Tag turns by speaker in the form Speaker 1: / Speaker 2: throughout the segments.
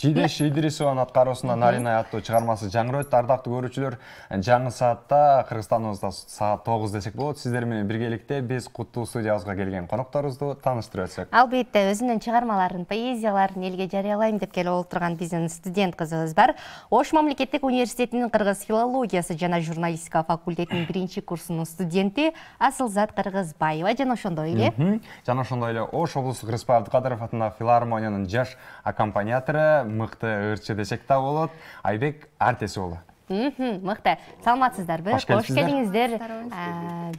Speaker 1: Жидеш Идрисованын аткаруусунда Нарина аттуу чыгармасы жаңыройт. Ардактуу көрүүчүлөр, жаңы саатта Кыргызстандыбызда саат 9 десек болот. Сиздер менен биргеликте биз куттуу студиябызга келген конокторубузду тааныштырып өтсөк.
Speaker 2: Албетте өзүнүн чыгармаларын, поэзияларын элге жарыялайм деп келип отурган биздин студент кызыбыз бар. Ош мамлекеттик университетинин кыргыз филологиясы жана журналистика факультетинин 1-курсунун студенти Асылзат Кыргызбаева жана ошондой эле.
Speaker 1: Жана ошондой эле Ош облустук Рыспай Абдыкадыров атындагы филармониянын жаш аккомпаниатору, мыкты ырчы десек да болот, Айбек Артесуулу.
Speaker 2: Мыкты. Саламатсыздарбы?
Speaker 1: Кош
Speaker 2: Кош келиңиздер.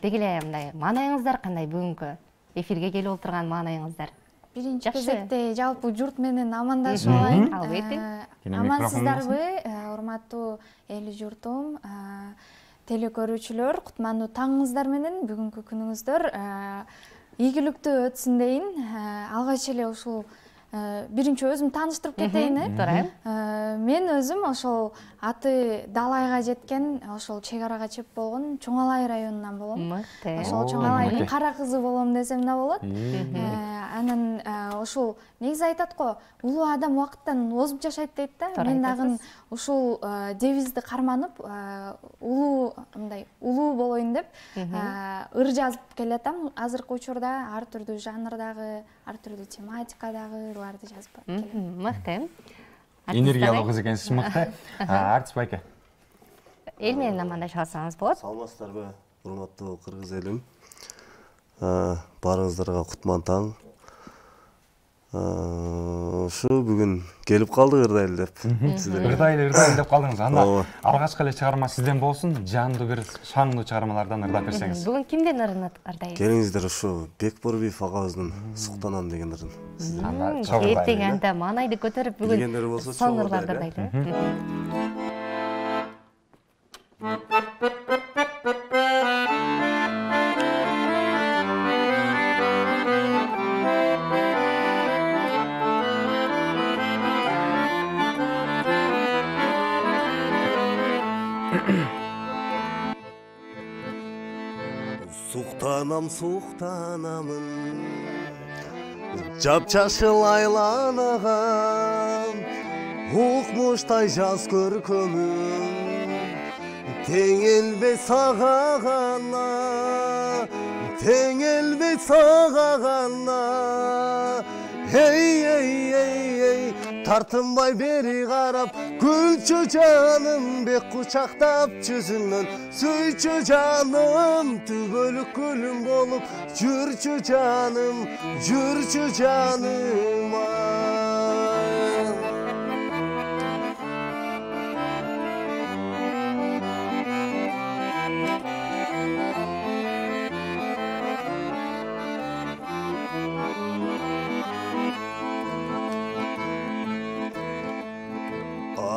Speaker 2: Деги эле мындай маанайыңыздар кандай бүгүнкү эфирге келип отурган маанайыңыздар?
Speaker 3: Биринчи кезекте жалпы журт менен амандашып алайын.
Speaker 2: Албетте.
Speaker 3: Амансыздарбы, урматтуу эл журтум, телекөрүүчүлөр, кутмандуу таңыңыздар менен бүгүнкү күнүңүздөр ийгиликтүү өтсүн дейин. Алгач эле ушул биринчи өзүм тааныштырып кетейин. Мен өзүм ошол аты Далайга жеткен, ошол чек арага чеп болгон Чоңалай районунан болом. Ошол Чоңалайдын кара кызы болом десем да болот. Анан ошол негизи айтат го, улуу адам убакыттан озуп жашайт дейт да. Мен дагы ушул девизди карманып, улуу болоюн деп ыр жазып келатам. Азыркы учурда ар түрдүү жанрдагы, ар түрдүү тематикадагы ырларды жазып келем.
Speaker 2: Мыкты.
Speaker 1: Энергиялуу кыз экенсиз, мыкты. Артист байке.
Speaker 2: Эл менен амандашып алсаңыз болот.
Speaker 4: Саламатсыздарбы, урматтуу кыргыз элим. Баарыңыздарга кутман таң. Ушу бүгүн келип калдык ырдайлы деп.
Speaker 1: Ырдайлы деп калдыңыз. Анда алгачкы эле чыгарма сизден болсун, жандуу бир шаңдуу чыгармалардан ырдап берсеңиз.
Speaker 2: Бүгүн кимден ырдайбыз?
Speaker 4: Келиңиздер ушу Бекборбиев агабыздын Суктанам деген ырын.
Speaker 2: Кеттик анда маанайды көтөрүп бүгүн сонун ырларды ырдайлы.
Speaker 4: Суктанамын, жапжашыл айланаган, укмуштай жаз көркөмүм, теңелбей сага гана, эй, тартынбай бери карап, күлчү жаным, бек кучактап жүзүңнөн, сүйчү жаным, түбөлүк күлүм болуп, жүрчү жаным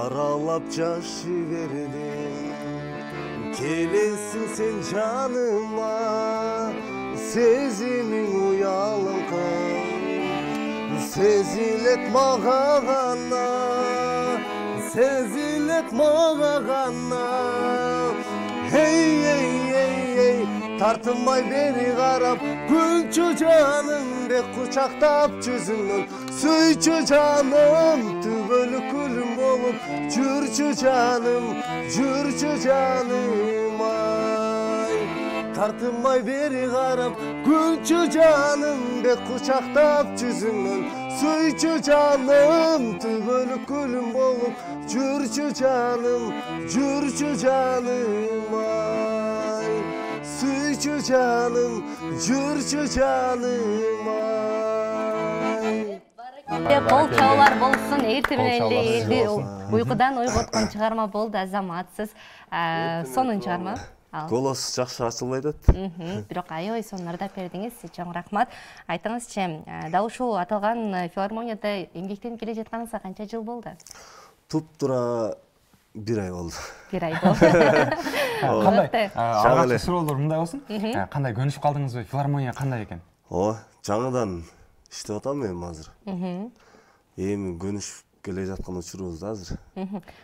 Speaker 4: аралап жашы бердим, келесиң сен жаныма, сезимиң уялыңкы, сезилет мага гана, эй, тартынбай бери карап, күлчү жаным, бек кучактап жүзүңнөн, сүйчү жаным, түбөлүк күлүм болуп, жүрчү жаным ай. Тартынбай бери карап, күлчү жаным, бек кучактап жүзүңнөн, сүйчү жаным, түбөлүк күлүм болуп, жүрчү жаным ай. Suyçu canım, jürçü canım ay.
Speaker 2: Кол чабуулар болсун, эртең менен элди уйкудан ойготкон чыгарма болду, азаматсыз. Сонун чыгарма.
Speaker 4: Голос жакшы ачылбай атат.
Speaker 2: Бирок аябай сонун ырдап бердиңиз. Чоң рахмат. Айтыңызчы, дал ушул аталган филармонияда эмгектенип келе жатканыңызга канча жыл болду?
Speaker 4: Туп-тура 1 ай болду.
Speaker 2: 1 ай болду.
Speaker 1: Кандай? Алгачкы суроолор мындай болсун. Кандай көнүшүп калдыңызбы? Филармония кандай экен?
Speaker 4: Жаңыдан иштеп атам мен азыр. Эми көнүшүп келе жаткан учурубуз азыр.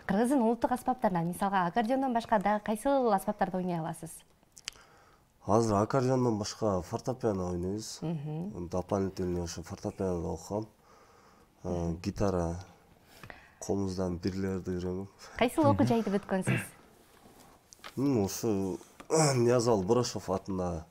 Speaker 2: Кыргыздын улуттук аспаптарынан, мисалга аккордеондон башка дагы кайсыл аспаптарды ойной аласыз?
Speaker 4: Азыр аккордеондон башка фортепиано ойнойбуз. Дополнительный ошо фортепианода окугам. Гитара. колумуздан бирлерди үйрөнгөм.
Speaker 2: Кайсыл окуу жайды бүткөнсүз?
Speaker 4: Ушу Ниязалы Борошов атындагы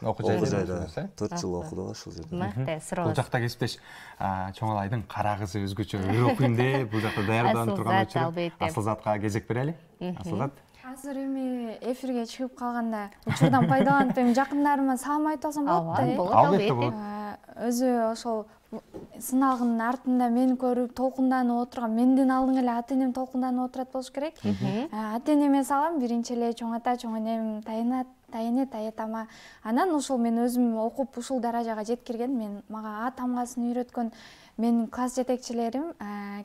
Speaker 1: окуу
Speaker 4: жайда
Speaker 1: жайда
Speaker 4: 4 жыл окудум ошол жерде.
Speaker 2: Мыкты,
Speaker 1: Бул
Speaker 2: суроо.
Speaker 1: жакта кесиптеш Чоңалайдын кара кызы өзгөчө ыр окуйм деп бул жакта даярданып турган
Speaker 2: Асыл зат, албетте.
Speaker 1: Асыл затка кезек берели. Асыл зат.
Speaker 3: азыр эми эфирге чыгып калганда учурдан пайдаланып эми жакындарыма салам айтып алсам болот да.
Speaker 2: Болот,
Speaker 1: Албетте
Speaker 2: албетте.
Speaker 1: болот.
Speaker 3: Өзү ошол сыналгынын артында мени көрүп толкунданып отурган, менден алдың эле ата энем толкунданып отурат болуш керек. Ата энеме салам, биринчи эле чоң ата, чоң энем, тайене, таятама. Анан ошол мен өзүм окуп ушул даражага жеткирген, мага А тамгасын үйрөткөн менин класс жетекчилерим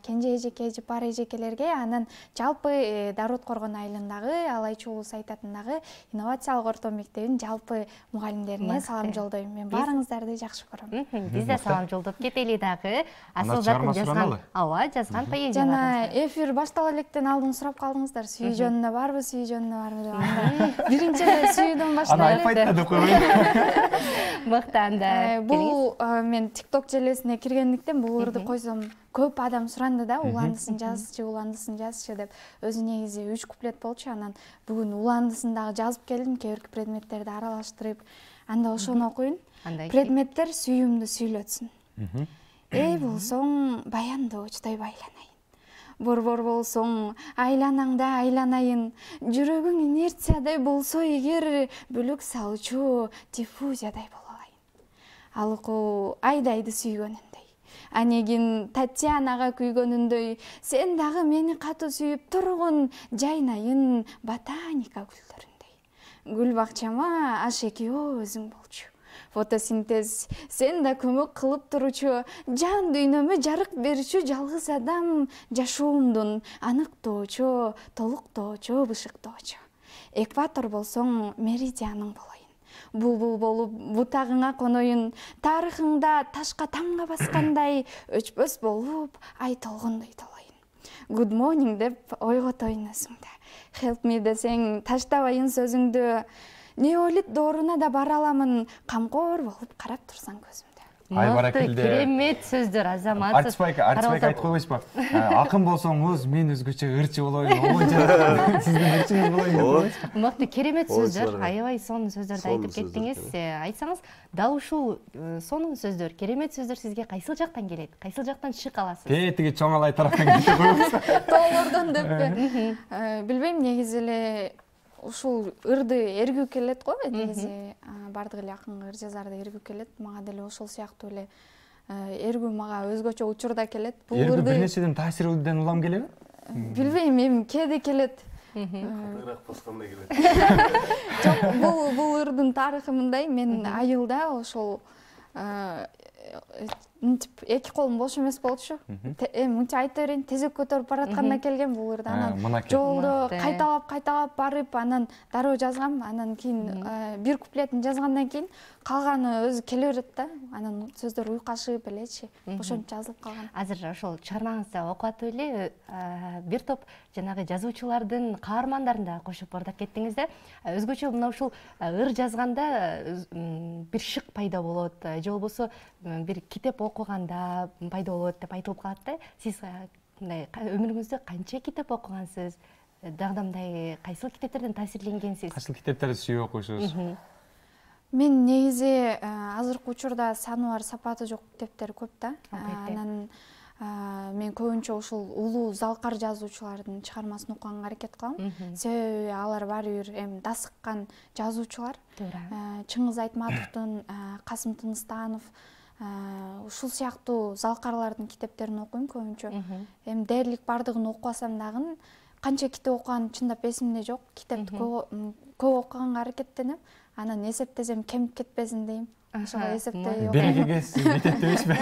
Speaker 3: Кенже эжеке, Жапар эжекелерге, анан жалпы Дарут Коргон айылындагы Алай чуу сайтатындагы инновациялык орто мектебинин жалпы мугалимдерине салам жолдойм. Мен баарыңыздарды жакшы көрөм.
Speaker 2: Биз да салам жолдоп кетели дагы. Асыл затын
Speaker 1: чыгарма
Speaker 2: жазган,
Speaker 1: сураналы.
Speaker 2: ооба, жазган поэзия.
Speaker 3: Жана эфир баштала электен алдын сурап калдыңыздар, сүйүү жөнүндө барбы, сүйүү жөнүндө барбы деп. Анда биринчи эле сүйүүдөн
Speaker 1: Аны
Speaker 3: баштайлы.
Speaker 1: айтпайт да деп койбойм.
Speaker 2: Мыкты анда.
Speaker 3: Бул мен TikTok желесине киргендиктен бул ырды койсом көп адам суранды да, уландысын жазчы деп. Өзү негизи 3 куплет болчу, анан бүгүн уландысын дагы жазып келдим, кээ бирки предметтерди аралаштырып. Анда ошону окуйн. Предметтер сүйүүмдү сүйлөтсүн. Эй болсоң баяндоочтой байланайын. Борбор болсоң айланаңда айланайын. Жүрөгүң инерциядай болсо эгер бөлөк салчу диффузиядай бололайын. Ал уку айдайды сүйгөнүндөй. Анегин Татьянага күйгөнүндөй, сен дагы мени катуу сүйүп тургун жайнайын ботаника гүлдөрүндөй. Гүл бакчама аш экөө өзүң болчу. Фотосинтез сен да көмөк кылып туручу, жан дүйнөмө жарык берүүчү жалгыз адам, жашоомдун аныктоочу, толуктоочу, бышыктоочу. Экватор болсоң меридианың болоюн. Булбул болуп бутагыңа коноюн, тарыхыңда ташка тамга баскандай, өчпөс болуп ай толгондой толоюн. Good morning деп ойготоюн өзүңдү. Help me десең таштабайын сөзүңдү. Неолит дооруна да бара аламын, камкор болуп карап турсаң көзүмдө.
Speaker 1: Айбаракелде.
Speaker 2: Керемет сөздөр, Азамат.
Speaker 1: Артисбайк айтып койбойсузбу? Акын болсоңуз, мен өзгөчө ырчы болоюн, сиздин ырчыңыз болоюн деп койбойсузбу?
Speaker 2: Мыкты, керемет сөздөр. Аябай сонун сөздөрдү айтып кеттиңиз. Айтсаңыз, дал ушул сонун сөздөр, керемет сөздөр сизге кайсыл жактан келет? Кайсыл жактан шык аласыз?
Speaker 1: Тиги Чоңалай тараптан келип коебуз.
Speaker 3: Тоолордон деппи. Билбейм, негизи эле ушул ырды эргүү келет го, негизи бардык эле акынга ыр жазарды эргүү келет. Мага деле ошол сыяктуу эле эргүү мага өзгөчө учурда келет. Бул
Speaker 1: эргүү бир нерседен таасирден улам келеби?
Speaker 3: Билбейм, эми кээде келет.
Speaker 4: Кыргыраак баскандай келет.
Speaker 3: Жок, бул ырдын тарыхы мындай, мен айылда ошол мынтип эки колум бош эмес болчу. Мынтип айта берейин, тезек көтөрүп баратканда келген бул ырды. Анан жолдо кайталап барып, анан дароо жазгам. Анан кийин бир куплетин жазгандан кийин калганы өзү келе берет да. Анан сөздөр уйкашып элечи, ошентип жазылып калган.
Speaker 2: Азыр ошол чыгармаңызда окуп атып эле бир топ жанагы жазуучулардын каармандарын да кошуп ордоп кеттиңиз да. Өзгөчө мына ушул ыр жазганда бир шык пайда болот, же болбосо бир китеп окуганда пайда болот деп айтылып калат да. Сиз мындай өмүрүңүздө канча китеп окугансыз? Дагы мындай кайсыл китептерден таасирленгенсиз?
Speaker 1: Кайсыл китептерди сүйүп окуйсуз?
Speaker 3: Мен негизи азыркы учурда саны бар, сапаты жок китептер көп да. Анан мен көбүнчө ушул улуу залкар жазуучулардын чыгармасын окуганга аракет кылам. Себеби алар баары бир эми дасыккан жазуучулар. Чыңгыз Айтматовдун, Касым Тыныстанов, ушул сыяктуу залкарлардын китептерин окуйм көбүнчө. Эми дээрлик бардыгын окубасам дагы канча китеп окуганым чындап эсимде жок. Китепти көп окуганга аракеттенем. Анан эсептесем кемип кетпесин дейм. Ошол эсептей окуйм.
Speaker 1: Белгиге жетет дебейсизби?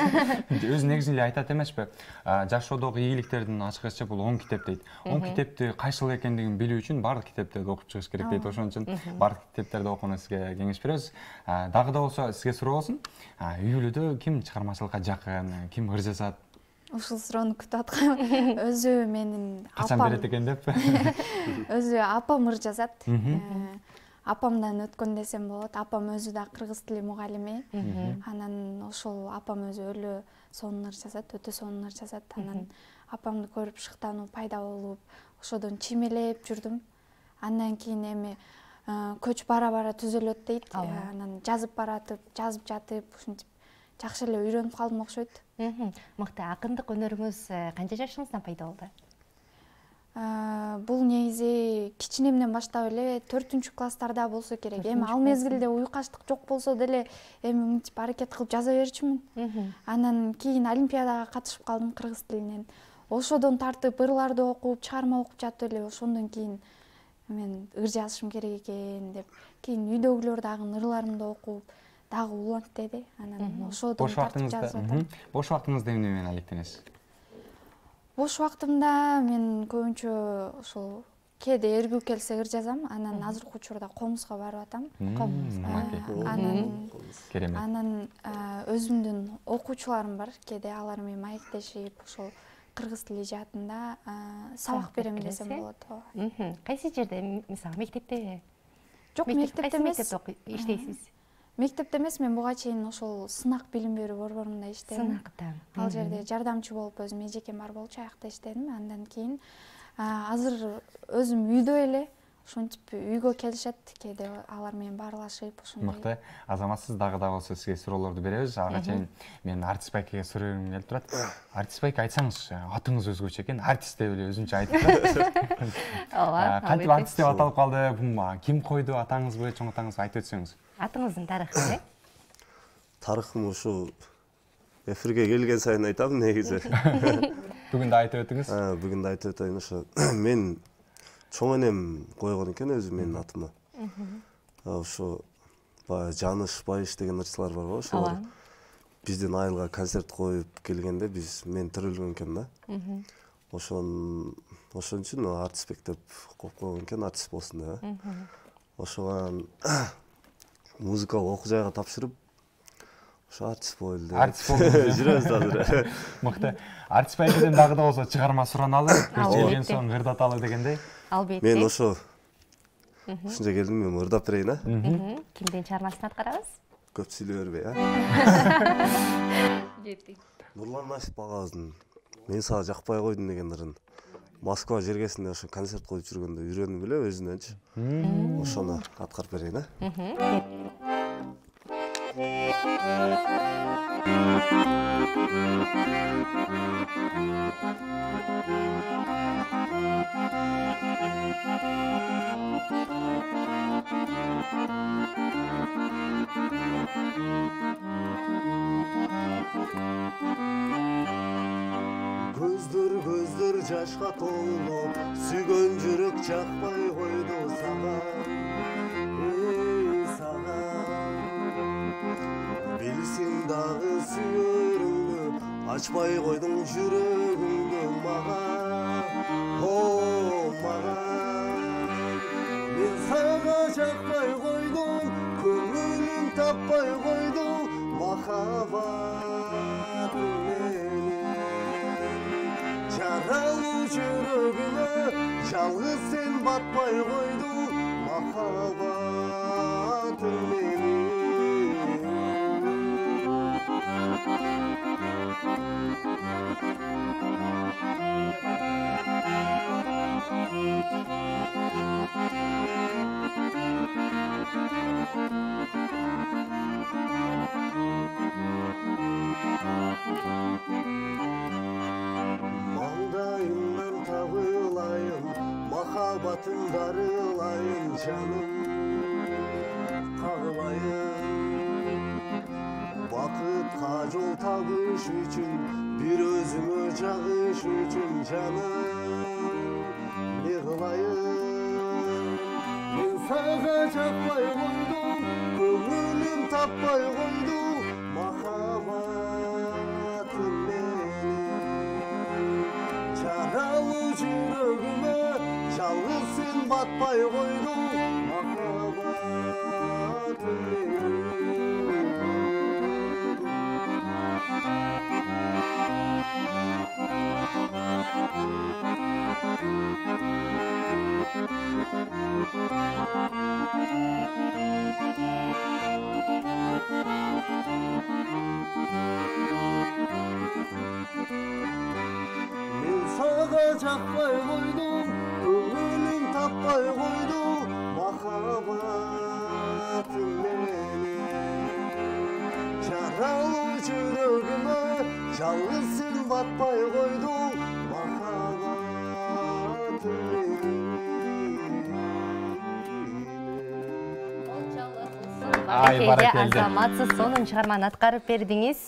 Speaker 1: Өзү негизинен эле айтат эмеспи? Жашоодогу ийгиликтердин ачкычы бул 10 китеп дейт. 10 китепти кайсыл экендигин билүү үчүн бардык китептерди окуп чыгыш керек дейт. Ошон үчүн бардык китептерди окууну сизге кеңеш беребиз. Дагы да болсо сизге суроо болсун. Үй бүлөдө ким чыгармачылыкка жакын, ким ыр жазат?
Speaker 3: Ушул суроону күтүп аткам. Өзү менин
Speaker 1: Качан берет экен деп.
Speaker 3: Өзү апам ыр жазат. апамдан өткөн десем болот. Апам өзү да кыргыз тили мугалими. Анан ошол апам өзү өлө сонун жасат, өтө сонун жасат. Анан апамды көрүп шыктануу пайда болуп, ошодон чимелеп жүрдүм. Андан кийин эми көч бара түзөлөт дейт. Анан жазып жатып, ушинтип жакшы эле үйрөнүп калдым окшойт.
Speaker 2: Мыкты. Акындык өнөрүңүз канча жашыңыздан пайда болду?
Speaker 3: Бул негизи кичинемден баштап эле 4-класстарда болсо керек. Эми ал мезгилде уюкачтык жок болсо деле эми мынтип аракет кылып жаза берчүмүн. Анан кийин олимпиадага катышып калдым кыргыз тилинен. Ошодон тартып ырларды окуп, чыгарма окуп жатып эле ошондон кийин мен ыр жазышым керек экен деп, кийин үйдөгүлөр дагы ырларымды окуп, дагы улант деди. Анан ошодон тартып жазып атам.
Speaker 1: Бош убактыңызда эмне менен алектенесиз?
Speaker 3: Бош убактымда мен көбүнчө ошол кээде эргүү келсе ыр жазам. Анан азыркы учурда комузга барып атам. Анан өзүмдүн окуучуларым бар. Кээде алар менен маектешип, ошол кыргыз тили жаатында сабак берем десем болот.
Speaker 2: Кайсы жерде, мисалы, мектепте?
Speaker 3: Жок, мектепте эмес.
Speaker 2: Иштейсиз?
Speaker 3: Мектепте эмес, мен буга чейин ошол сынак билим берүү борборунда иштедим.
Speaker 2: Сынакта.
Speaker 3: Ал жерде жардамчы болуп өзүм эжекем бар болчу, аякта иштедим. Андан кийин азыр өзүм үйдө эле ошентип үйгө келишет, кээде алар менен баарлашып ошондой.
Speaker 1: Мыкты. Азамат, сиз дагы болсо сизге суроолорду беребиз. Ага чейин мен артист байкеге сурагым келип турат. Артист байке, айтсаңыз, атыңыз өзгөчө экен. Артист деп эле өзүнчө айтып. Ооба. Кантип артист деп аталып калды? Ким койду? Атаңызбы, чоң атаңызбы айтып өтсөңүз? Атыңыздын тарыхы,
Speaker 4: Тарыхым ушу эфирге келген сайын айтам негизи.
Speaker 1: Бүгүн да айтып өтүңүз.
Speaker 4: Бүгүн да айтып өтөйүн. Ошо мен чоң энем койгон экен өзү менин атыма. Ошо баягы Жаныш, Байыш деген ырчылар бар го, ошолор бизден айылга концерт коюп келгенде мен тирилген экен да. Ошон үчүн артистбек деп коюп койгон экен, артист болсун деп. Ошого музыкалык окуу жайга тапшырып, ошо артист болду деп.
Speaker 1: Артист болдуңуз.
Speaker 4: Жүрөбүз азыр.
Speaker 1: Мыкты. Артист байкеден дагы да болсо чыгарма сураналы, келген соң ырдаталы дегендей.
Speaker 2: Албетте.
Speaker 4: Мен ошо ушунча келдим, мен ырдап берейин,
Speaker 2: Кимдин чыгармасын аткарабыз?
Speaker 4: Көп сүйлөй бербей, Нурлан Насип агабыздын "Мен сага жакпай койдум" деген ырын Москва жергесинде ошо концерт коюп жүргөндө үйрөнүп эле өзүнөнчү. Ошону аткарып берейин, Көздөр жашка толду, сүйгөн жүрөк жакпай койду сага. Сага билсең дагы сүйөрүңдү, ачпай койдуң жүрөгүңдү мага. Мага мен сага жакпай койдум, көңүлүм таппай койдум, махаббатым менен. Жаралуу жүрөгүмө жалгыз сен батпай койдуң, махаббатым менен. Маңдайымнан табылайын, махаббатым дарылайын, жаным кагылайын. Бакытка жол табыш үчүн, бир өзүңө жагыш үчүн, жаным не кылайын. Мен сага жакпай койдум, көңүлүм таппай койдум, махаббатым менен. Жаралуу жүрөгүмө жалгыз сен батпай койдуң, махаббатым менен. жақпай қойдым, көңілің таппай қойды махаббатың менен. Жаралы жүрегіме жалғыз сен батпай қойдың махаббатың менен.
Speaker 1: Баракелде.
Speaker 2: Азаматсыз сонун чыгарманы аткарып бердиңиз.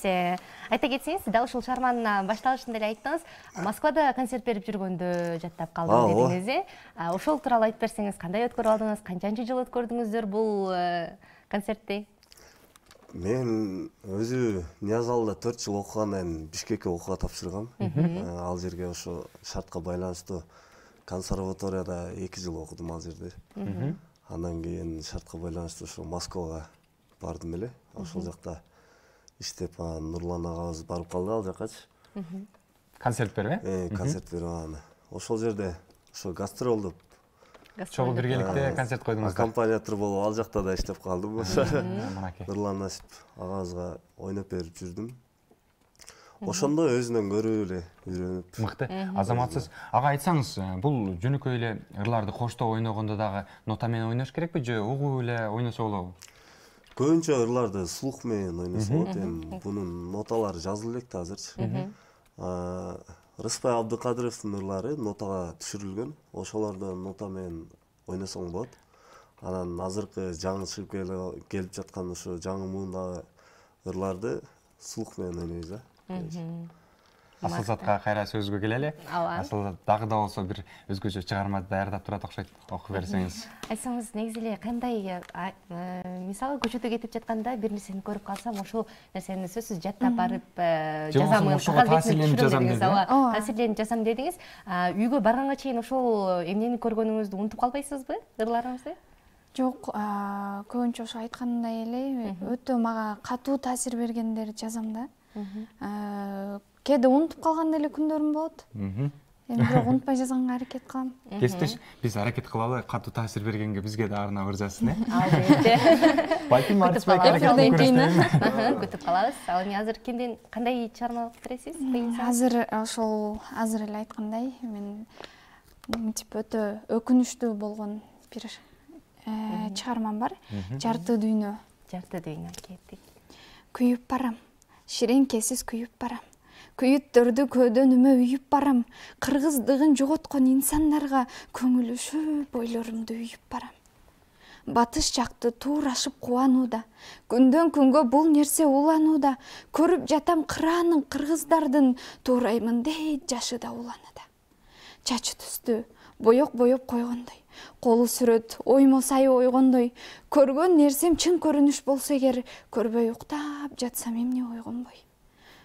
Speaker 2: Айта кетсеңиз, дал ушул чыгарманын башталышында эле айттыңыз, Москвада концерт берип жүргөндө жаттап калдым дедиңиз. Ошол тууралуу айтып берсеңиз, кандай өткөрүп алдыңыз, канчанчы жыл өткөрдүңүздөр бул концертти?
Speaker 4: Мен өзү Ниязалда 4 жыл окугандан Бишкекке окууга тапшыргам. Ал жерге ошо шартка байланыштуу консерваторияда 2 жыл окудум ал жерде. Андан кийин шартка байланыштуу ошо Москвага бардым эле. Ошол жакта иштеп, Нурлан агабыз барып калды ал жаккачы.
Speaker 1: Концерт берип,
Speaker 4: концерт берип аны. Ошол жерде ошо гастролдуп
Speaker 1: чогуу биргеликте концерт койдуңуздар.
Speaker 4: Аккомпаниатор болуп ал жакта да иштеп калдым. Нурлан Насип агабызга ойноп берип жүрдүм. Ошондо өзүнөн көрүп эле үйрөнүп.
Speaker 1: Мыкты. Азаматсыз. Ага айтсаңыз, бул жөнөкөй эле ырларды коштоо ойногондо дагынота менен ойнош керекпи же угуп эле ойносо болобу?
Speaker 4: Көбүнчө ырларды слух менен ойносо болот. Эми бунун ноталары жазылып электи азырчы. Рыспай Абдыкадыровдун ырлары нотага түшүрүлгөн. Ошолорду нота менен ойносоң болот. Анан азыркы жаңы чыгып келип жаткан ошо жаңы муундагы ырларды слух менен ойнойбуз да.
Speaker 1: Асылзатка кайра сөзгө келели. Асылзат дагы да болсо бир өзгөчө чыгарма даярдап турат окшойт. Окуп берсеңиз.
Speaker 2: Айтсаңыз, негизи эле кандай, мисалы көчөдө кетип жатканда бир нерсени көрүп калсам, ошол нерсени сөзсүз жаттап барып жазамын, кагаз бетине түшүрөм дедиңиз. Таасирленип жазам дедиңиз. Үйгө барганга чейин ошол эмнени көргөнүңүздү унутуп калбайсызбы? Ырларыңызды?
Speaker 3: Жок, көбүнчө ошо айткандай эле өтө мага катуу таасир бергендерди жазам да. Кээде унутуп калган деле күндөрүм болот. Эми бирок унутпай жазганга аракет кылам.
Speaker 1: Кесиптеш, биз аракет кылалы, катуу таасир бергенге бизге да арнап ыр жазсын,
Speaker 2: Албетте.
Speaker 1: Балким арчпай аракет
Speaker 2: күтүп калабыз. Ал эми азыр кимден кандай чыгарма окуп бересиз?
Speaker 3: Азыр эле айткандай, мен мынтип өтө өкүнүчтүү болгон бир чыгармам бар. Жарты дүйнө.
Speaker 2: Жарты дүйнө кеттик.
Speaker 3: Күйүп барам, ширеңкесиз күйүп барам. Күйүттөрдү көөдөнүмө үйүп барам. Кыргыздыгын жоготкон инсандарга көңүлүшүп ойлорумду үйүп барам. Батыш жакты туурашып кубанууда. Күндөн күнгө бул нерсе уланууда. Көрүп жатам кыраанын кыргыздардын туураймын дейт жашы да улануда. Чачы түстү боек койгондой. Колу сүрөт оймо сайы ойгондой. Көргөн нерсем чын көрүнүш болсо эгер, көрбөй уктап жатсам эмне ойгонбой.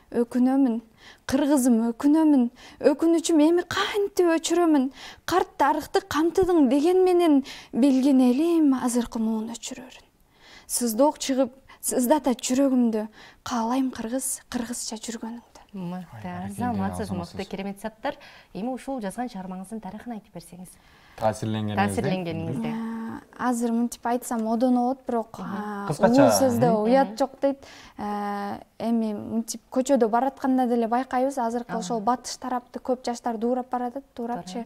Speaker 3: Өкүнөмүн, кыргызым өкүнөмүн, өкүнүчүм эми кантип өчүрөмүн. Карт тарыхты камтыдың деген менен билген элим азыркы муун өчүрөрүн. Сыздоок чыгып, сыздатат жүрөгүмдү, каалайм кыргызча жүргөнүңдү.
Speaker 2: Мыкты, Азаматсыз, мыкты, керемет заттар. Эми ушул жазган чыгармаңыздын тарыхын айтып берсеңиз.
Speaker 1: Таасирленгениңизди.
Speaker 3: Азыр мынтип айтсам одон болот, бирок улуу сөздө уят жок дейт. Эми мынтип көчөдө баратканда деле байкайбыз, азыркы ошол батыш тарапты көп жаштар дуурап баратат, дуурапчы.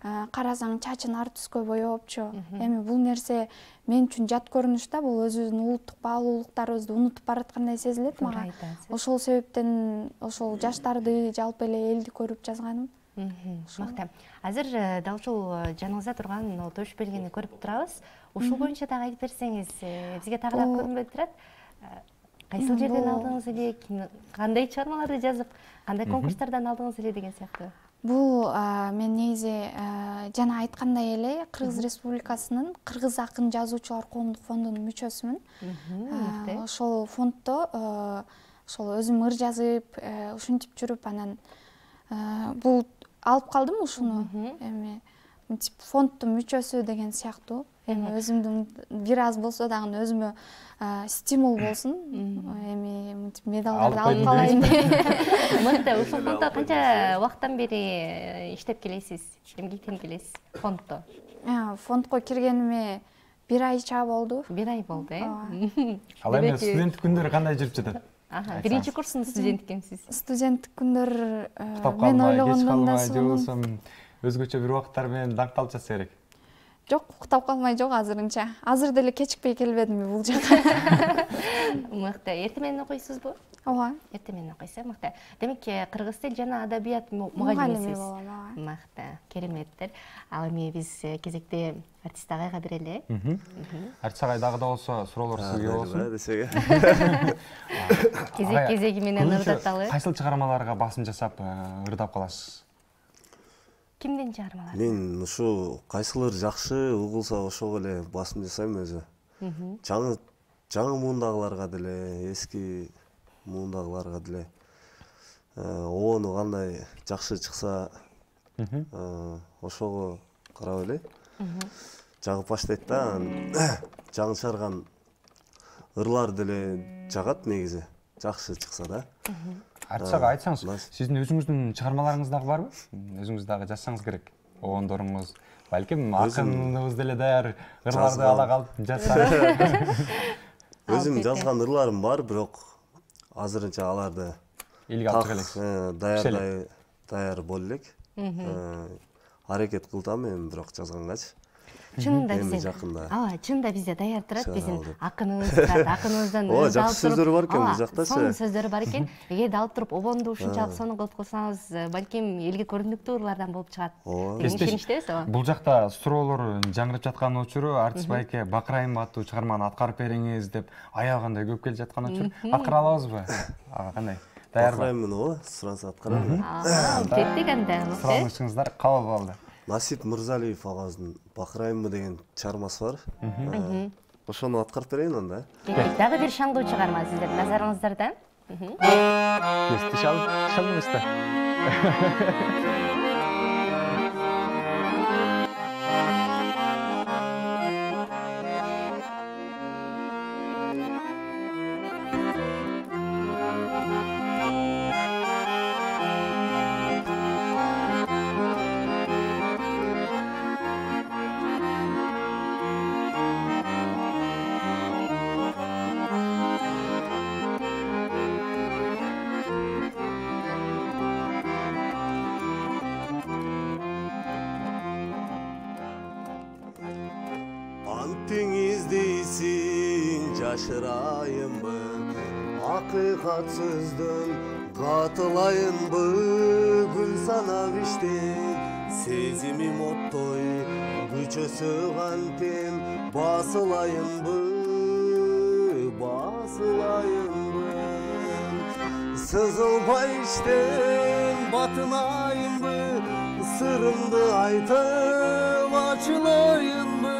Speaker 3: Карасаң чачын ар түскө боёпчу. Эми бул нерсе мен үчүн жат көрүнүш да, бул өзүбүздүн улуттук баалуулуктарыбызды унутуп бараткандай сезилет мага. Ошол себептен ошол жаштарды, жалпы эле элди көрүп жазганым.
Speaker 2: Мыкты. Азыр дал ушул жаныңызда турган Тош белгени көрүп турабыз. Ушул боюнча дагы айтып берсеңиз, бизге тагы да көрүнбөй турат. Кайсыл жерден алдыңыз эле, кандай чыгармаларды жазып, кандай конкурстардан алдыңыз эле деген сыяктуу.
Speaker 3: Бул мен негизи жана айткандай эле Кыргыз Республикасынын Кыргыз акын жазуучулар коомдук фондунун мүчөсүмүн. Ошол фонддо ошол өзүм ыр жазып, ушинтип жүрүп, анан бул алып калдым ушуну. Эми мынтип фонддун мүчөсү деген сыяктуу. Эми өзүмдүн бир аз болсо дагы өзүмө стимул болсун. Эми мынтип медалдарды алып калайын.
Speaker 2: Мыкты, ушул фонддо канча убакыттан бери иштеп келесиз? Эмгектенип келесиз фонддо?
Speaker 3: Фондко киргениме 1 ай чаа болду.
Speaker 2: 1 ай болду,
Speaker 1: Ал эми студенттик күндөрү кандай жүрүп жатат?
Speaker 2: Биринчи курстун студенти экенсиз.
Speaker 3: Студенттик күндөр
Speaker 1: Китап
Speaker 3: мен
Speaker 1: калмай, кеч
Speaker 3: ойлогондон да
Speaker 1: калмай, же
Speaker 3: сонун.
Speaker 1: болбосо өзгөчө бир убакыттар менен даңкталып жатса керек.
Speaker 3: Жок, уктап калмай жок азырынча. Азыр деле кечикпей келбедимби бул жака?
Speaker 2: Мыкты. Эртең менен окуйсузбу?
Speaker 3: Ооба.
Speaker 2: Эртең менен окуйсуз, мыкты. Демек, кыргыз тил жана адабият
Speaker 3: Мугалими
Speaker 2: мугалимисиз.
Speaker 3: болом, ооба.
Speaker 2: Мыкты. Кереметтер. Ал эми биз кезекте артист агайга берели.
Speaker 1: Артист агай дагы да болсо суроолор сизге болсун.
Speaker 4: десеге.
Speaker 2: Кезеги менен ырдаталы.
Speaker 1: Кайсыл чыгармаларга басым жасап ырдап каласыз?
Speaker 2: Кимдин чыгармалары?
Speaker 4: Мен ушу кайсылыр жакшы угулса ошого эле басым жасайм өзү. Жаңы муундагыларга деле, эски муундагыларга деле обону кандай жакшы чыкса ошого карап эле жагып баштайт да. Жаңы чыгарган ырлар деле жагат негизи, жакшы чыкса да.
Speaker 1: Артист ага айтсаңыз, сиздин өзүңүздүн чыгармаларыңыз дагы барбы? Өзүңүз дагы жазсаңыз керек. Обондоруңуз, балким акыныбыз деле даяр ырларды ала калып жазсаңыз.
Speaker 4: Өзүм жазган ырларым бар, бирок азырынча аларды
Speaker 1: элге алып чыга элек.
Speaker 4: даяр боло элек. Аракет кылдым эми, бирок жазгангач.
Speaker 2: Чынында
Speaker 4: Эми
Speaker 2: бизде.
Speaker 4: жакында.
Speaker 2: Чынында бизде даяр турат, биздин
Speaker 4: алды.
Speaker 2: акыныбыз турат, акыныбыздан
Speaker 4: Ооба, жакшы сөздөр бар экен бул жактачы.
Speaker 2: Сонун сөздөр бар экен. Эгерде алып туруп обонду ушунчалык сонун кылып кылсаңыз, балким элге көрүнүктүү ырлардан болуп чыгат. Ишеничтебиз, ооба.
Speaker 1: Бул жакта суроолор жаңырып жаткан учуру артист байке Бакырайым аттуу чыгарманы аткарып бериңиз деп аябагандай көп келип жаткан учур. Аткара алабызбы? Ага, кандай? Даярбы?
Speaker 4: Бакырайым ооба, суранса аткарам.
Speaker 2: Кеттик анда.
Speaker 1: Суранышыңыздар кабыл болду.
Speaker 4: Насип Мырзалиев агабыздын Бакырайымбы деген чыгармасы бар. Ошону аткарып берейин анда.
Speaker 2: Кеттик. Дагы бир шаңдуу чыгарма сиздердин назарыңыздарда.
Speaker 1: Кести шалмышты.
Speaker 4: Антиң издейсиң жашырайынбы, акыйкат сөздөн катылайынбы, гүл санап иштеп, сезимим оттой, күчөсү кантем басылайынбы, сызылбай иштен батынайынбы, сырымды айтып ачылайынбы,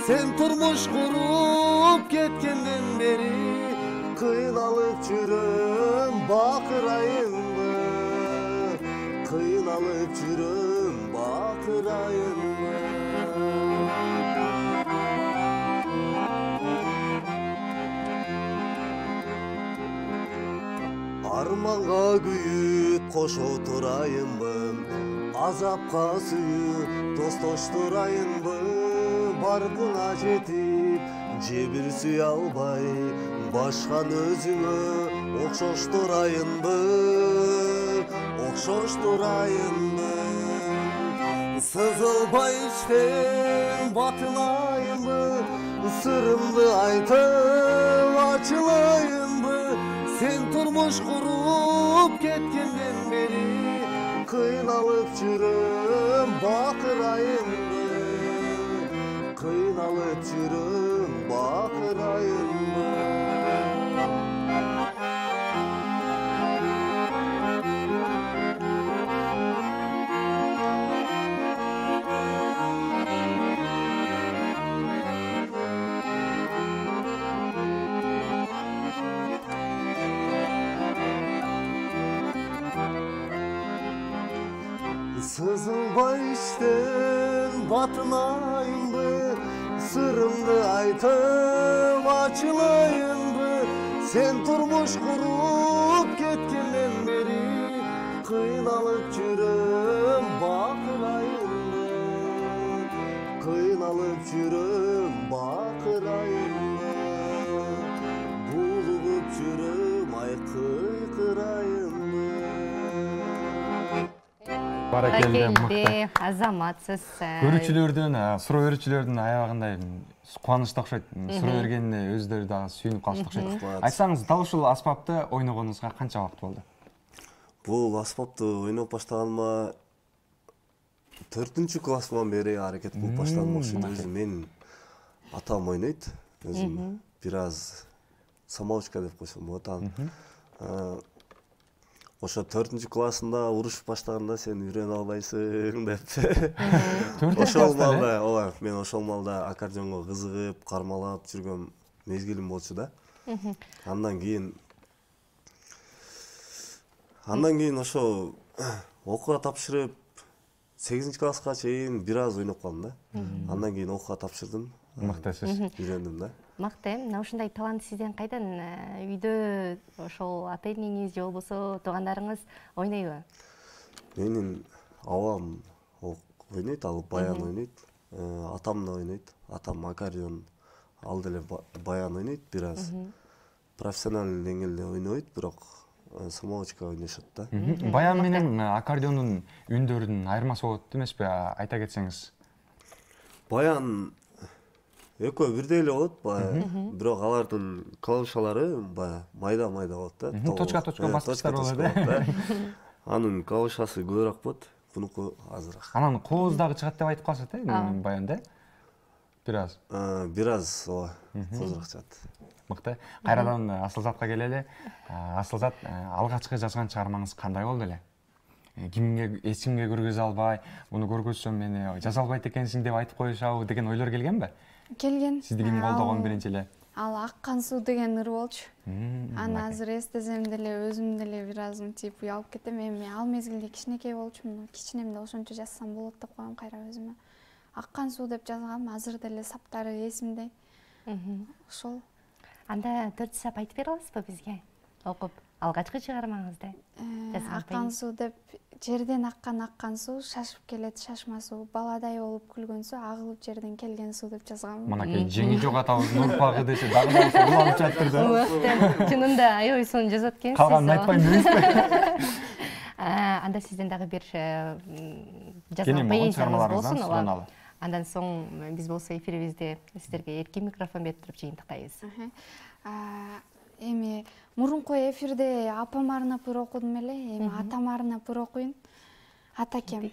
Speaker 4: сен турмуш куруп кеткенден бери кыйналып жүрөм бакырайынбы, кыйналып жүрөм бакырайынбы. Арманга күйүп кошо турайынбы, азапка сүйүп тостоштурайынбы, бардыңа жетип жебир сүйө албай, башкан өзүңө окшоштурайынбы, окшоштурайынбы. Сызылбай иштен батынайынбы, сырымды айтып ачылайынбы, сен турмуш куруп кеткенден бери кыйналып жүрөм бакырайынбы, кыйналып жүрөм бакырайынбы. Сызылбай иштен батынайынбы, сырымды айтып ачылайынбы, сен турмуш куруп кеткенден бери кыйналып жүрөм бакырайынбы, кыйналып жүрөм бакырайынбы, булугуп жүрөм кыйкырайынбы.
Speaker 1: Баракелде, мыкты.
Speaker 2: Азаматсыз.
Speaker 1: Көрүүчүлөрдүн, суроо берүүчүлөрдүн аябагындай кубанычтуу окшойт. Суроо бергенине өздөрү дагы сүйүнүп калыштуу окшойт. Айтсаңыз, дал ушул аспапты ойногонуңузга канча убакыт болду?
Speaker 4: Бул аспапты ойноп баштаганыма 4-класстан бери аракет кылып баштадым окшойт. Өзүм мен атам ойнойт. Өзүм бир аз самоучка деп койсом болот. Ошо 4-классында урушуп баштаганда сен үйрөнө албайсың деп. Ошол маалда, ооба, мен ошол маалда аккордеонго кызыгып, кармалап жүргөн мезгилим болчу да. Андан кийин ошо окууга тапшырып 8-класска чейин бир аз ойноп калдым да. Андан кийин окууга тапшырдым.
Speaker 1: Мыктысыз.
Speaker 4: Үйрөндүм да.
Speaker 2: Мыкты. Мына ушундай талант сизден кайдан? Үйдө ошол ата энеңиз же болбосо туугандарыңыз ойнойбу?
Speaker 4: Менин абам ойнойт, ал баян ойнойт. Атам да ойнойт. Атам аккордеон, ал деле баян ойнойт бир аз. Профессионалдуу деңгээлде ойнойт, бирок самоучка ойношот да.
Speaker 1: Баян менен аккордеондун үндөрүнүн айырмасы болот эмеспи? Айта кетсеңиз.
Speaker 4: Баян экөө бирдей эле болот, бирок алардын клавишалары майда-майда болот да.
Speaker 1: Точка баскычтар болот да.
Speaker 4: Анын клавишасы көбүрөөк болот, бунуку азыраак.
Speaker 1: Анан кооз дагы чыгат деп айтып калышат баянда. Бир аз.
Speaker 4: Бир аз, ооба, коозураак чыгат.
Speaker 1: Мыкты. Кайрадан Асылзатка келели. Асылзат, алгачкы жазган чыгармаңыз кандай болду эле? Эч кимге көргөзө албай, муну көргөзсөм мени жаза албайт экенсиң деп айтып коюшабы деген ойлор келгенби?
Speaker 3: Келген.
Speaker 1: Сизди ким колдогон биринчи эле?
Speaker 3: Ал Аккан суу деген ыр болчу. Аны азыр эстесем деле өзүм деле бир аз мынтип уялып кетем. Эми ал мезгилде кичинекей болчумун. Кичинемде ошончо жазсам болот деп коем кайра өзүмө. Аккан суу деп жазгам, азыр деле саптары эсимде. Ошол.
Speaker 2: Анда 4 сап айтып бере аласызбы бизге? Окуп, алгачкы чыгармаңызды.
Speaker 3: Аккан суу деп жерден аккан суу, шашып келет шашма суу, баладай болуп күлгөн суу, агылып жерден келген суу деп жазгам.
Speaker 1: Мынакей жеңи жок атабыздын урпагы десе дагы да уланып жатыр да.
Speaker 2: Чынында аябай сонун жазат экенсиз.
Speaker 1: Калганын айтпайм дейсизби?
Speaker 2: Анда сизден дагы бир жазган поэзиябыз болсун, ооба. Андан соң биз болсо эфирибизде сиздерге эркин микрофон берип туруп жыйынтыктайбыз.
Speaker 3: Эми мурунку эфирде апам арнап ыр окудум эле, эми атам арнап ыр окуйн. Атакем,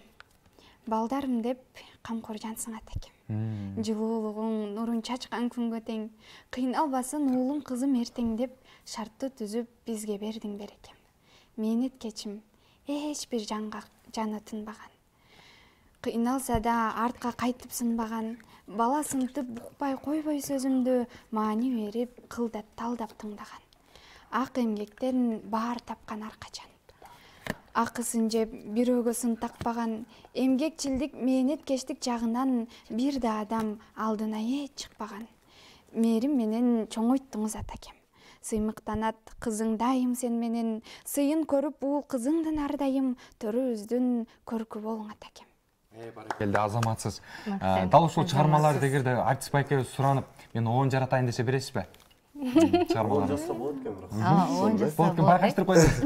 Speaker 3: балдарым деп камкор жансың атакем. Жылуулугуң нурун чачкан күнгө тең, кыйналбасын уулум кызым эртең деп шартты түзүп бизге бердиң берекем. Мээнет кечим эч бир жанга жаны тынбаган. Кыйналса да артка кайтып сынбаган, бала сынтып букпай койбой сөзүмдү маани берип кылдап талдап тыңдаган. Ак эмгектен баар тапкан аркачан. Акысын жеп бирөөгө сын такпаган, эмгекчилдик мээнеткечтик жагынан бир да адам алдына эч чыкпаган. Мээрим менен чоңойттуңуз атакем. Сыймыктанат кызың дайым сен менен, сыйын көрүп бул кызыңдын ардайым, төрүбүздүн көркү болуң атакем.
Speaker 1: Келди азаматсыз. Дал ушул чыгармаларды эгерде артист байке суранып, мен оон жаратайын десе бересизби? Чыгармаларды.
Speaker 4: Жазса болот экен бирок.
Speaker 2: Оон жазса
Speaker 1: болот. Байкаштырып койсуз.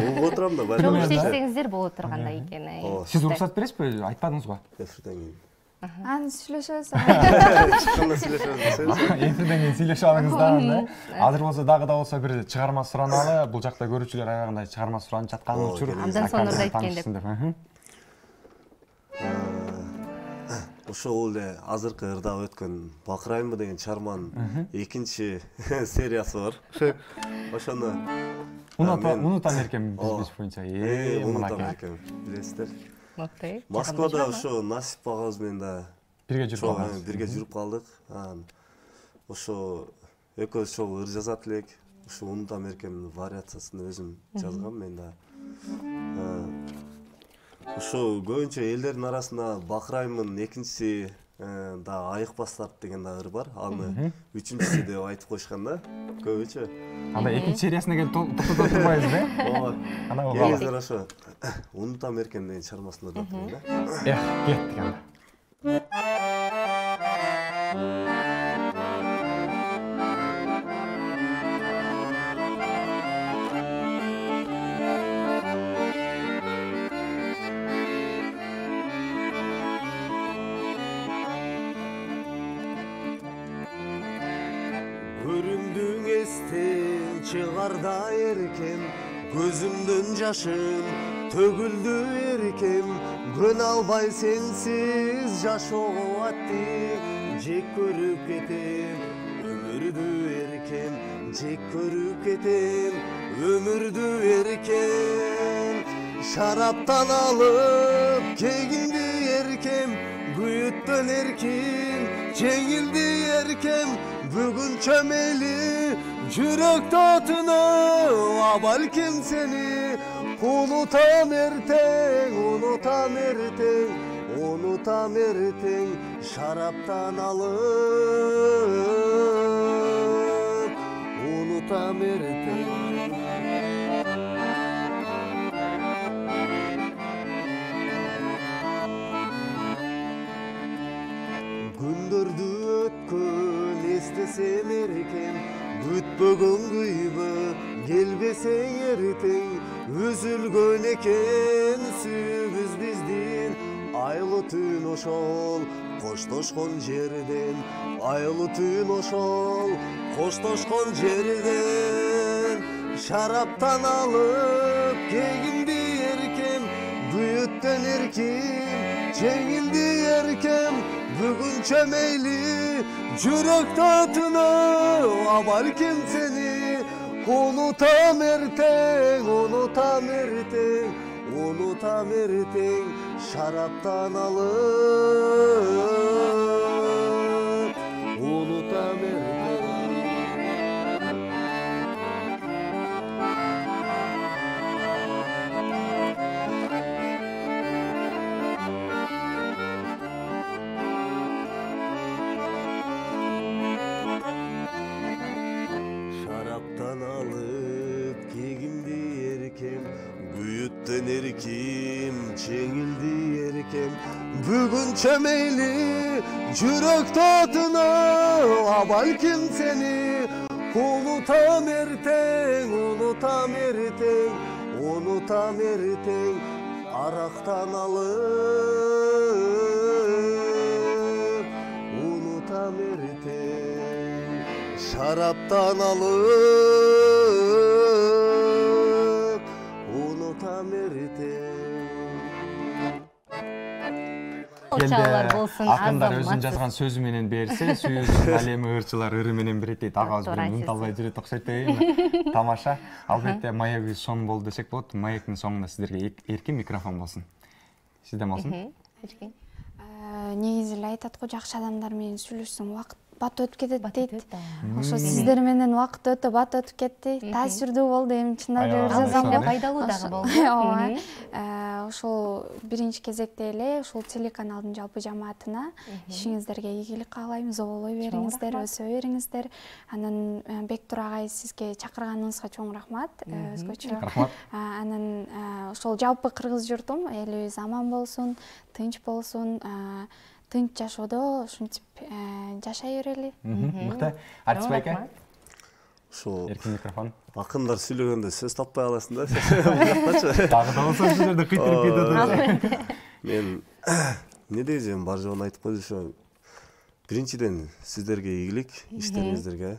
Speaker 4: Угуп отурам да.
Speaker 2: Чоң иштесеңиздер боло тургандай экен.
Speaker 1: Сиз уруксат бересизби? Айтпадыңызбы?
Speaker 4: Эфирден кийин.
Speaker 3: Аны сүйлөшөбүз.
Speaker 4: Чыкканда сүйлөшөбүз десеңиз.
Speaker 1: Эфирден кийин сүйлөшүп алыңыз да. Азыр болсо дагы да болсо бир чыгарма сураналы. Бул жакта көрүүчүлөр аябагындай чыгарма суранып жаткан учур.
Speaker 2: Андан соң да айткен деп.
Speaker 4: Ошол эле азыркы ырда өткөн Бакырайымбы деген чыгарманын экинчи сериясы бар. Ошону
Speaker 1: унутам эркем биз боюнча.
Speaker 4: Унутам эркем, билесиздер.
Speaker 2: Мыкты.
Speaker 4: Москвада ошо Насип агабыз менен да
Speaker 1: бирге жүрүп калдык.
Speaker 4: Бирге жүрүп калдык. Ошо экөөбүз чогуу ыр жазат элек. Ошо унутам эркемдин вариациясын өзүм жазгам мен да. Ошо көбүнчө элдердин арасында Бакырайымдын экинчиси да Айыкпастар деген да ыр бар. Аны үчүнчүсү деп айтып коюшкан да көбүнчө.
Speaker 1: Анда экинчи сериясына келип токтото турбайбызбы?
Speaker 4: Ооба.
Speaker 1: Ана
Speaker 4: Келиңиздер ошо унутам эркем деген чыгармасын ырдап турган да.
Speaker 1: Кеттик анда.
Speaker 4: барда эркем, көзүмдөн жашым төгүлдү эркем, көн албай сенсиз жашоо атты, жек көрүп кетем өмүрдү эркем, жек көрүп кетем өмүрдү эркем. Şaraptan alıp kegindi erkem, büyüttün erkim, çengildi erkem. Bugün çömeli jürek tatını, balkim seni unutam erten, unutam erten, unutam erten. Şaraptan alıp unutam erten. Gündürdü ötkün istesem erken, bütbөгөн kıyba gelbesen erten. Üzülgön eken sүйbüz bizdin, aylı tün oşol koştoşkon жерден, aylı tün oşol koştoşkon жерден. Şaraptan alıp kegindi erkem, büyütten erkim, çengildi erkem. Bugün çömeyli jürek tatını, balkim seni unutam erten, unutam erten, unutam erten. Şaraptan alıp unutam erten. Şaraptan alıp kegindi erkem, büyütten erkim, çengildi erkem. Bugün çömeyli jürek tatını, balkim seni unutam erten, unutam erten, unutam erten. Araktan alıp unutam erten. Şaraptan alıp unutam erten.
Speaker 2: Чалар болсын,
Speaker 1: акындар
Speaker 2: азамат.
Speaker 1: өзүн жазган сөзү менен берсе, сүйүүнүн алеми ырчылар ыры менен берет дейт. Агабыз менен унута албай жүрөт окшойт дейм. Тамаша. Албетте маегибиз соң болду десек болот. Маектин соңунда сиздерге эркин микрофон болсун. Сизден болсун.
Speaker 3: Негизи эле айтат го, жакшы адамдар менен сүйлөшсөң убакыт бат өтүп кетет дейт. Ошо сиздер менен убакыт өтө бат өтүп кетти. Таасирдүү болду, эми чын эле жазам.
Speaker 2: Пайдалуу дагы болду.
Speaker 3: Ошол биринчи кезекте эле ушул телеканалдын жалпы жамаатына ишиңиздерге ийгилик каалайм, зоолой бериңиздер, өсө бериңиздер. Анан Бектур агай, сизге чакырганыңызга чоң рахмат. Өзгөчө. Анан ошол жалпы кыргыз журтум элибиз аман болсун, тынч болсун. Тынч жашоодо ушинтип жашай берели.
Speaker 1: Мыкты. Артист байке.
Speaker 4: Ошо
Speaker 1: эркин микрофон.
Speaker 4: Акындар сүйлөгөндө сөз таппай каласың да.
Speaker 1: Дагы да болсо сиз жерде кыйтырып кетип атат.
Speaker 4: Мен эмне дейсем, бар жоон айтып койду. Ошо биринчиден сиздерге ийгилик, иштериңиздерге.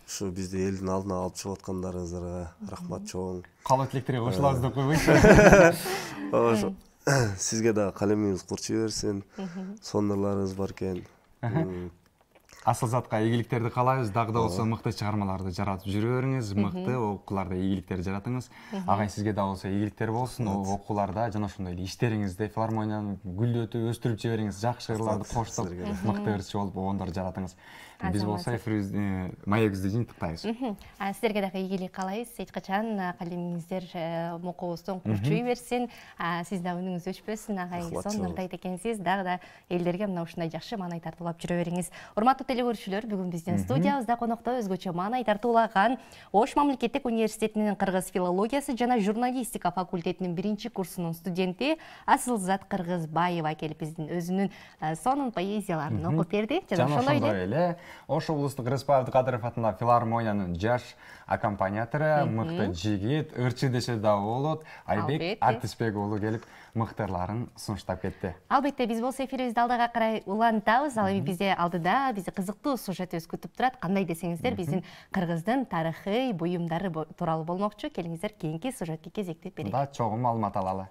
Speaker 4: Ушу бизди элдин алдына алып чыгып аткандарыңыздарга рахмат чоң.
Speaker 1: Калуу тилектерге кошулабыз деп койбойсузбу?
Speaker 4: Ошо сизге да калемиңиз курчуй берсин. Сонурларыңыз бар экен.
Speaker 1: Асыл затка ийгиликтерди каалайбыз. Дагы да болсо мыкты чыгармаларды жаратып жүрө бериңиз, мыкты окууларда ийгиликтер жаратыңыз. Агай, сизге да болсо ийгиликтер болсун. Окууларда жана ошондой эле иштериңизде филармонияны гүлдөтүп, өстүрүп жибериңиз. Жакшы ырларды коштоп, мыкты ырчы болуп, оңдор жаратыңыз. Биз болсо эфирибизди, маегибизди жыйынтыктайбыз.
Speaker 2: Сиздерге дагы ийгилик каалайбыз. Эч качан калемиңиздер мокобуздон курчуй берсин. Сиз да үнүңүз өчпөсүн. Агай, сонун экенсиз. Дагы да элдерге мына ушундай жакшы маанай тартуулап жүрө бериңиз. Урматтуу телегөрүүчүлөр, бүгүн биздин студиябызда конокто өзгөчө маанай тартуулаган Ош мамлекеттик университетинин кыргыз филологиясы жана журналистика факультетинин биринчи курсунун студенти Асылзат Кыргызбаева келип биздин өзүнүн сонун поэзияларын окуп берди.
Speaker 1: Жана ошондой эле Ош облустук Рыспаев Кадыров атындагы филармониянын жаш аккомпаниатору, мыкты жигит, ырчы десе да болот, Айбек Артисбек уулу келип мыктырларын сунуштап кетти.
Speaker 2: Албетте биз болсо эфирибизди алдыга карай улантабыз. Ал эми бизде алдыда бизди кызыктуу сюжетибиз күтүп турат. Кандай десеңиздер, биздин кыргыздын тарыхый буюмдары тууралуу болмокчу. Келиңиздер кийинки сюжетке кезектеп берели.
Speaker 1: Да чогуу маалымат алалы.